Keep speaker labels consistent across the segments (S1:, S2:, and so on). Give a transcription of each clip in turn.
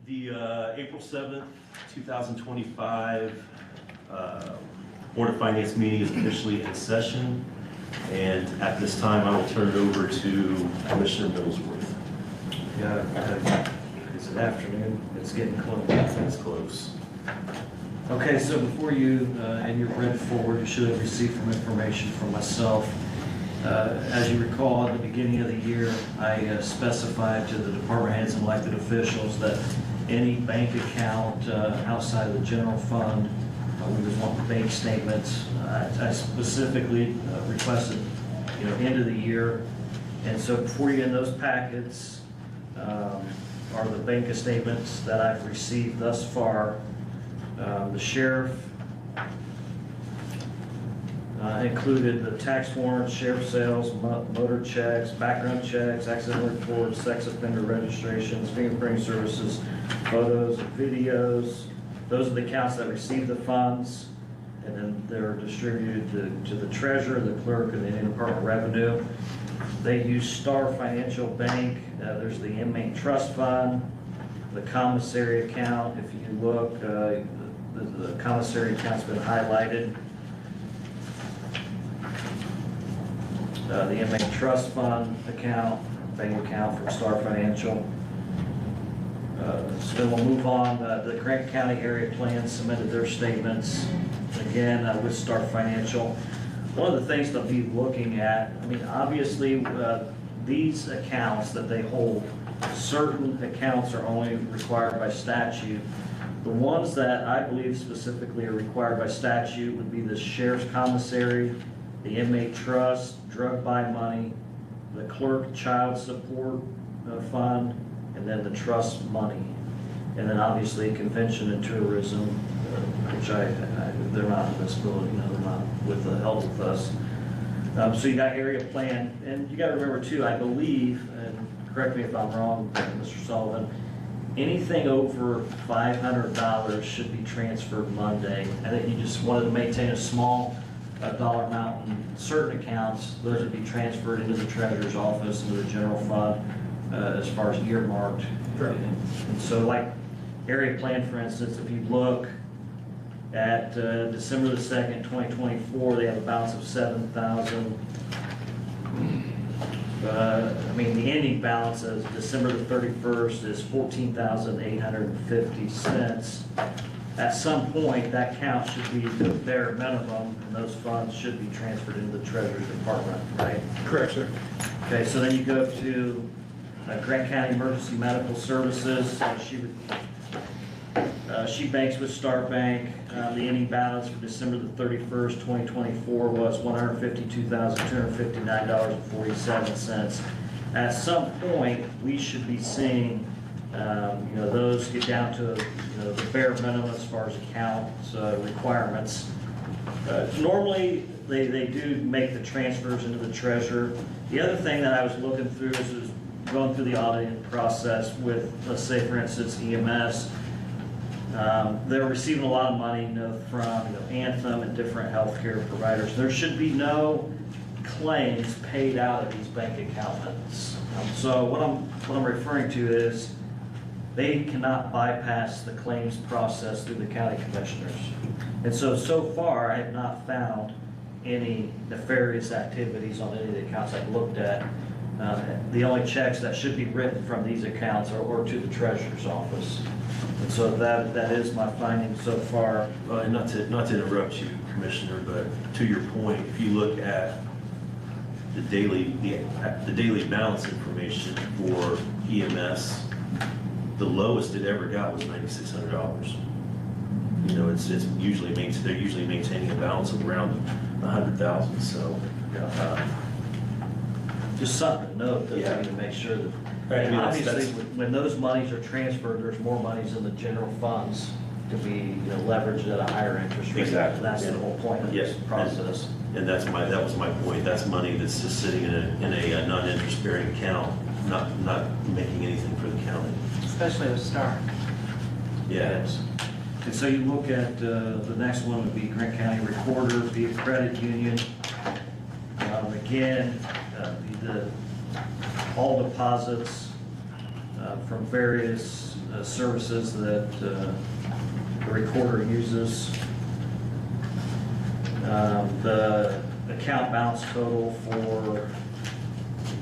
S1: The April 7th, 2025 Board of Finance meeting is officially in session. And at this time, I will turn it over to Commissioner Middlesworth.
S2: Yeah, it's an afternoon, it's getting close.
S1: It's close.
S2: Okay, so before you, and you're read forward, you should have received some information from myself. As you recall, at the beginning of the year, I specified to the department heads and elected officials that any bank account outside of the general fund, we just want bank statements. I specifically requested, end of the year. And so before you in those packets are the bank statements that I've received thus far. The sheriff included the tax warrants, sheriff sales, motor checks, background checks, accident reports, sex offender registrations, fingerprinting services, photos, and videos. Those are the accounts that receive the funds, and then they're distributed to the treasurer, the clerk, and the Indiana Department of Revenue. They use Star Financial Bank. There's the inmate trust fund, the commissary account. If you look, the commissary account's been highlighted. The inmate trust fund account, bank account from Star Financial. So then we'll move on. The Grant County Area Plan submitted their statements, again, with Star Financial. One of the things to be looking at, obviously, these accounts that they hold, certain accounts are only required by statute. The ones that I believe specifically are required by statute would be the sheriff's commissary, the inmate trust, drug buy money, the clerk child support fund, and then the trust money. And then obviously convention and tourism, which they're not in this building, they're not with the help with us. So you got area plan, and you got to remember too, I believe, and correct me if I'm wrong, Mr. Sullivan, anything over $500 should be transferred Monday. I think you just wanted to maintain a small dollar amount in certain accounts. Those would be transferred into the treasurer's office, into the general fund, as far as earmarked.
S1: Right.
S2: And so like area plan, for instance, if you look at December the 2nd, 2024, they have a balance of $7,000. The ending balance as December the 31st is $14,850. At some point, that count should be the bare minimum, and those funds should be transferred into the Treasurer's Department, right?
S1: Correct, sir.
S2: Okay, so then you go to Grant County Emergency Medical Services. She banks with Star Bank. The ending balance for December the 31st, 2024 was $152,259.47. At some point, we should be seeing those get down to the bare minimum as far as accounts requirements. Normally, they do make the transfers into the treasurer. The other thing that I was looking through is going through the auditing process with, let's say, for instance, EMS. They're receiving a lot of money from Anthem and different healthcare providers. There should be no claims paid out of these bank accounts. So what I'm referring to is they cannot bypass the claims process through the county commissioners. And so far, I have not found any nefarious activities on any of the accounts I've looked at. The only checks that should be written from these accounts are to the treasurer's office. And so that is my finding so far.
S1: And not to interrupt you, Commissioner, but to your point, if you look at the daily balance information for EMS, the lowest it ever got was $9,600. It's usually they're usually maintaining a balance of around 100,000. So,
S2: just something to note that
S1: Yeah.
S2: we need to make sure that.
S1: Right,
S2: And obviously, when those monies are transferred, there's more monies in the general funds to be leveraged at a higher interest rate.
S1: Exactly.
S2: And that's the whole point of this process.
S1: And that was my point. That's money that's just sitting in a non-interest bearing account, not making anything for the county.
S3: Especially with Star.
S2: Yes. And so you look at the next one would be Grant County Recorder, be a credit union. Again, all deposits from various services that the recorder uses. The account balance total for,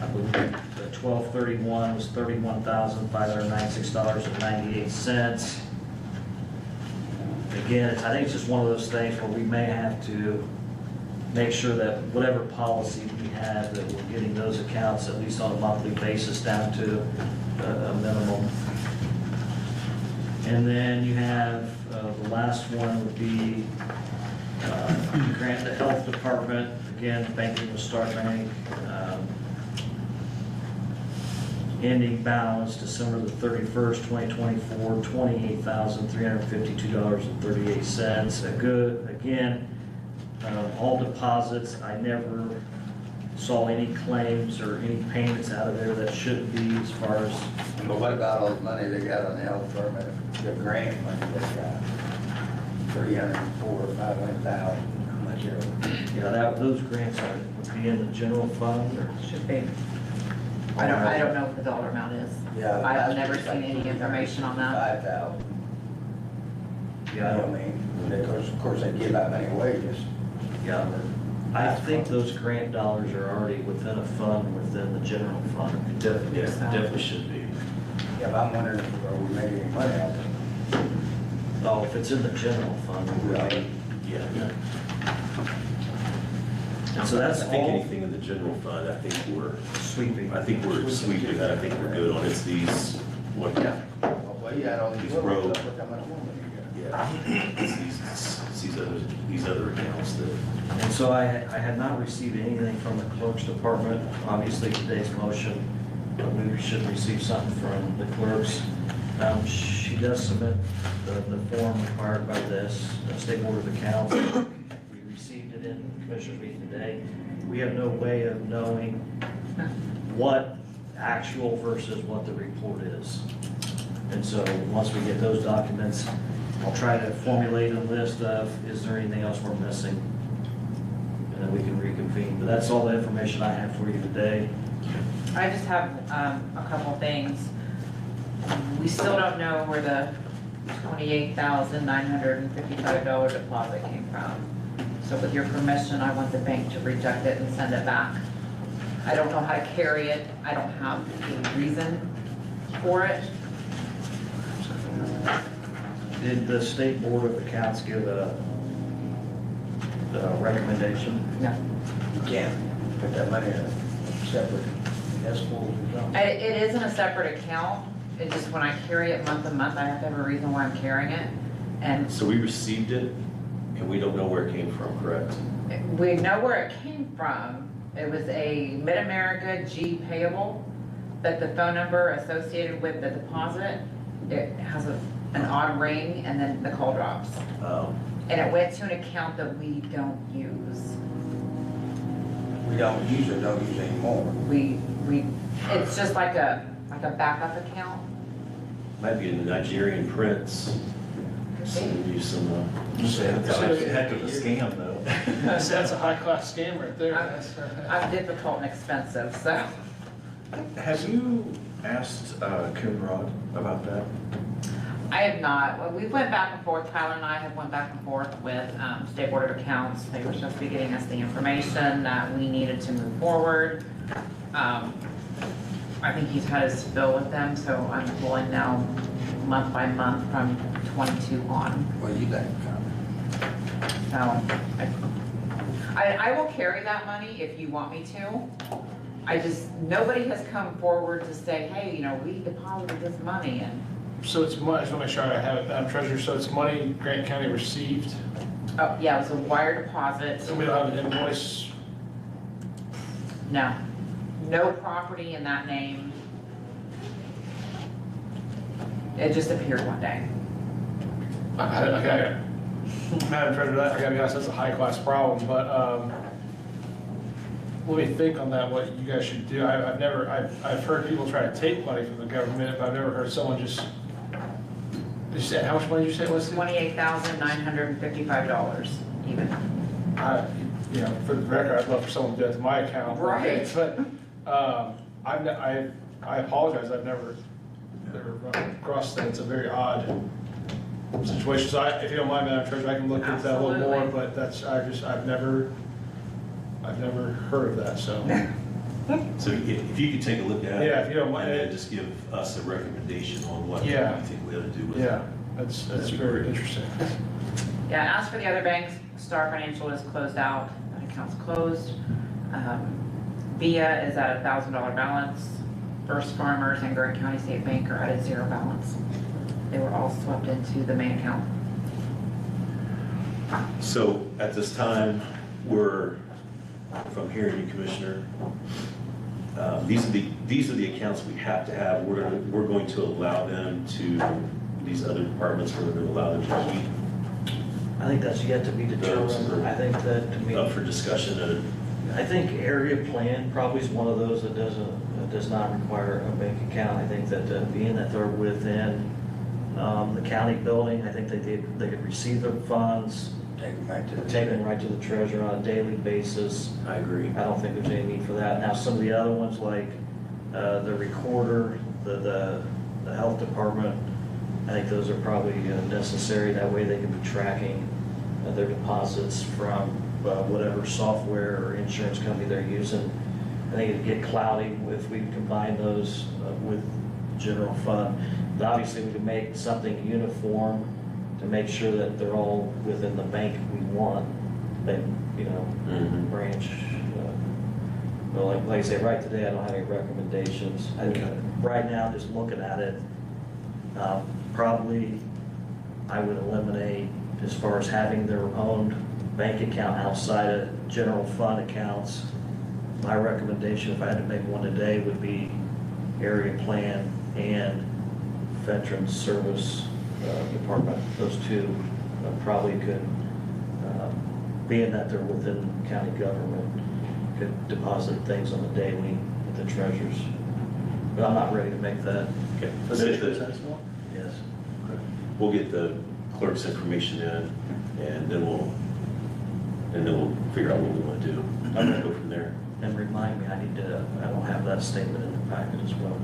S2: I believe, the 12/31 was $31,596.98. Again, I think it's just one of those things where we may have to make sure that whatever policy we have, that we're getting those accounts at least on a monthly basis down to a minimum. And then you have, the last one would be grant the health department, again, banking with Star Bank. Ending balance December the 31st, 2024, $28,352.38. Again, all deposits, I never saw any claims or any payments out of there that shouldn't be as far as.
S3: But what about all the money they got on the health department, the grant money they got? 304 or 500,000, how much are?
S2: Yeah, those grants would be in the general fund or?
S4: Should be. I don't know what the dollar amount is.
S3: Yeah.
S4: I've never seen any information on that.
S3: 5,000.
S2: Yeah, I don't.
S3: Of course, they give that many wages.
S2: Yeah, I think those grant dollars are already within a fund, within the general fund.
S1: Yeah, definitely should be.
S3: Yeah, but I'm wondering, are we making any money out of it?
S2: Oh, if it's in the general fund,
S3: Right.
S1: Yeah.
S2: and so that's
S1: I think
S2: all
S1: anything in the general fund, I think we're
S2: sweeping.
S1: sweeping that. I think we're good on. It's these, what,
S3: Well, you had all these
S1: These
S3: little
S1: roads.
S3: stuff, look how much more money you got.
S1: yeah, it's these other accounts that,
S2: And so I had not received anything from the clerk's department. Obviously, today's motion, we should receive something from the clerks. She does submit the form required by this, the State Board of Accounts. We received it in the Commissioners meeting today. We have no way of knowing what actual versus what the report is. And so, once we get those documents, I'll try to formulate a list of, is there anything else we're missing? And then we can reconvene. But that's all the information I have for you today.
S4: I just have a couple things. We still don't know where the $28,955 deposit came from. So with your permission, I want the bank to reject it and send it back. I don't know how to carry it. I don't have a reason for it.
S2: Did the State Board of Accounts give a recommendation?
S4: No.
S3: You can't put that money in a separate escrow or something.
S4: It is in a separate account. It just, when I carry it month to month, I have to have a reason why I'm carrying it. And
S1: so we received it and we don't know where it came from, correct?
S4: we know where it came from. It was a Mid-America G payable, but the phone number associated with the deposit, it has an odd ring and then the call drops. And it went to an account that we don't use.
S3: We don't use it anymore.
S4: It's just like a backup account.
S1: Might be a Nigerian prince. Sending you some,
S5: Heck of a scam, though. That's a high-class scam right there.
S4: I'm difficult and expensive, so.
S5: Have you asked Coonrod about that?
S4: I have not. Well, we went back and forth, Tyler and I have went back and forth with State Board of Accounts. They were supposed to be getting us the information that we needed to move forward. I think he's had his fill with them, so I'm pulling now month by month from 22 on.
S3: What do you think, Carmen?
S4: So I will carry that money if you want me to. Nobody has come forward to say, hey, we deposited this money and.
S5: So it's money, I just want to make sure I have it, Madam Treasurer, so it's money Grant County received,
S4: Oh, yeah, it was a wire deposit.
S5: so we don't have an invoice.
S4: No, no property in that name. It just appeared one day.
S5: Okay. Madam Treasurer, I gotta be honest, that's a high-class problem, but, let me think on that, what you guys should do. I've heard people try to take money from the government, but I've never heard someone just said, how much money did you say it was?
S4: $28,955 even.
S5: For the record, I'd love for someone to do that to my account.
S4: Right.
S5: But, I apologize, I've never they're running across that, it's a very odd situation. So if you don't mind, Madam Treasurer, I can look into that a little more,
S4: Absolutely.
S5: but that's, I've never heard of that, so.
S1: So if you could take a look at it.
S5: Yeah, if you don't mind.
S1: And then just give us a recommendation on what you
S5: Yeah.
S1: think we ought to do with it.
S5: Yeah, that's very interesting.
S4: Yeah, as for the other banks, Star Financial is closed out, that account's closed. Via is at a $1,000 balance. First Farmers and Grant County State Bank are at a 0 balance. They were all swept into the main account.
S1: So at this time, if I'm hearing you, Commissioner, these are the accounts we have to have. We're going to allow them to, these other departments, we're going to allow them to keep
S2: I think that's yet to be determined. I think that, to me,
S1: up for discussion at a.
S2: I think area plan probably is one of those that does not require a bank account. I think that being that they're within the county building, I think they could receive their funds,
S3: Take them back to the.
S2: take them right to the treasurer on a daily basis.
S1: I agree.
S2: I don't think there's any need for that. Now, some of the other ones, like the recorder, the health department, I think those are probably necessary. That way they can be tracking their deposits from whatever software or insurance company they're using. I think it'd get cloudy if we combine those with general fund. But obviously, we could make something uniform to make sure that they're all within the bank we want, branch. Well, like I say, right today, I don't have any recommendations. Right now, just looking at it, probably I would eliminate, as far as having their own bank account outside of general fund accounts. My recommendation, if I had to make one today, would be area plan and Veterans Service Department. Those two probably could, being that they're within county government, could deposit things on the daily with the treasurers. But I'm not ready to make that.
S1: Okay, let's get the,
S2: Yes.
S1: we'll get the clerk's information in, and then we'll figure out what we want to do. I'm gonna go from there.
S2: And remind me, I don't have that statement in the packet as well.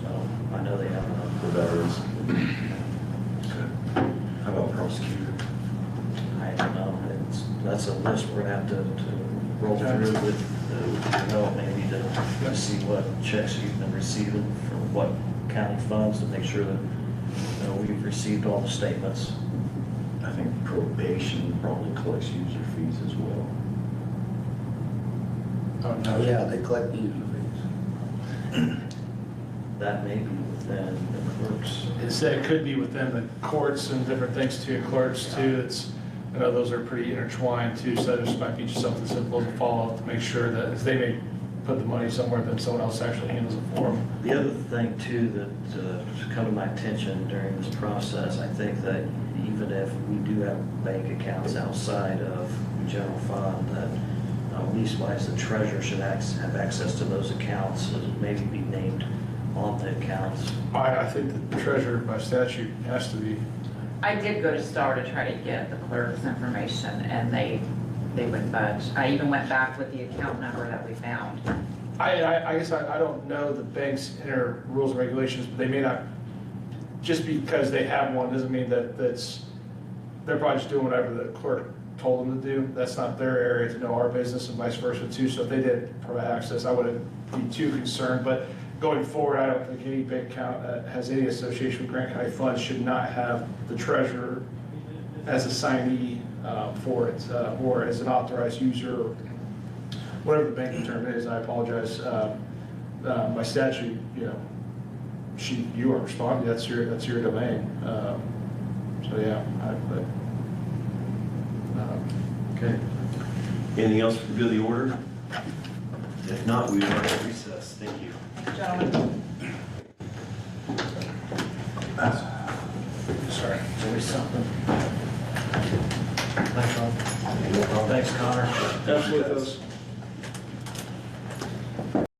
S2: So I know they have
S1: The veterans.
S6: How about prosecutor?
S2: I don't know, that's a list we're gonna have to roll through with, maybe to see what checks you've been receiving from what county funds to make sure that we've received all the statements.
S6: I think probation probably collects user fees as well.
S5: Oh,
S3: Oh,
S5: no,
S3: yeah, they collect user fees.
S2: That may be within the clerks.
S5: It said it could be within the courts and different things too, clerks too. I know those are pretty intertwined too, so that just might be just something simple to follow up to make sure that if they may put the money somewhere, then someone else actually handles it for them.
S2: The other thing too that come to my attention during this process, I think that even if we do have bank accounts outside of general fund, that least-wise the treasurer should have access to those accounts, and maybe be named on the accounts.
S5: I think the treasurer by statute has to be.
S4: I did go to Star to try to get the clerk's information, and they wouldn't budge. I even went back with the account number that we found.
S5: I guess I don't know the bank's inner rules and regulations, but they may not, just because they have one doesn't mean that they're probably just doing whatever the clerk told them to do. That's not their area to know our business and vice versa too. So if they did provide access, I wouldn't be too concerned. But going forward, I don't think any bank account that has any association with Grant County funds should not have the treasurer as a signee for it, or as an authorized user, or whatever the banking term is. I apologize. By statute, you are responsible. That's your domain. So yeah,
S2: Okay.
S1: Anything else for the good of the order? If not, we are at recess. Thank you.
S4: Gentlemen.
S5: sorry.
S2: Always something. Thanks, Ron. Thanks, Connor.
S5: Absolutely.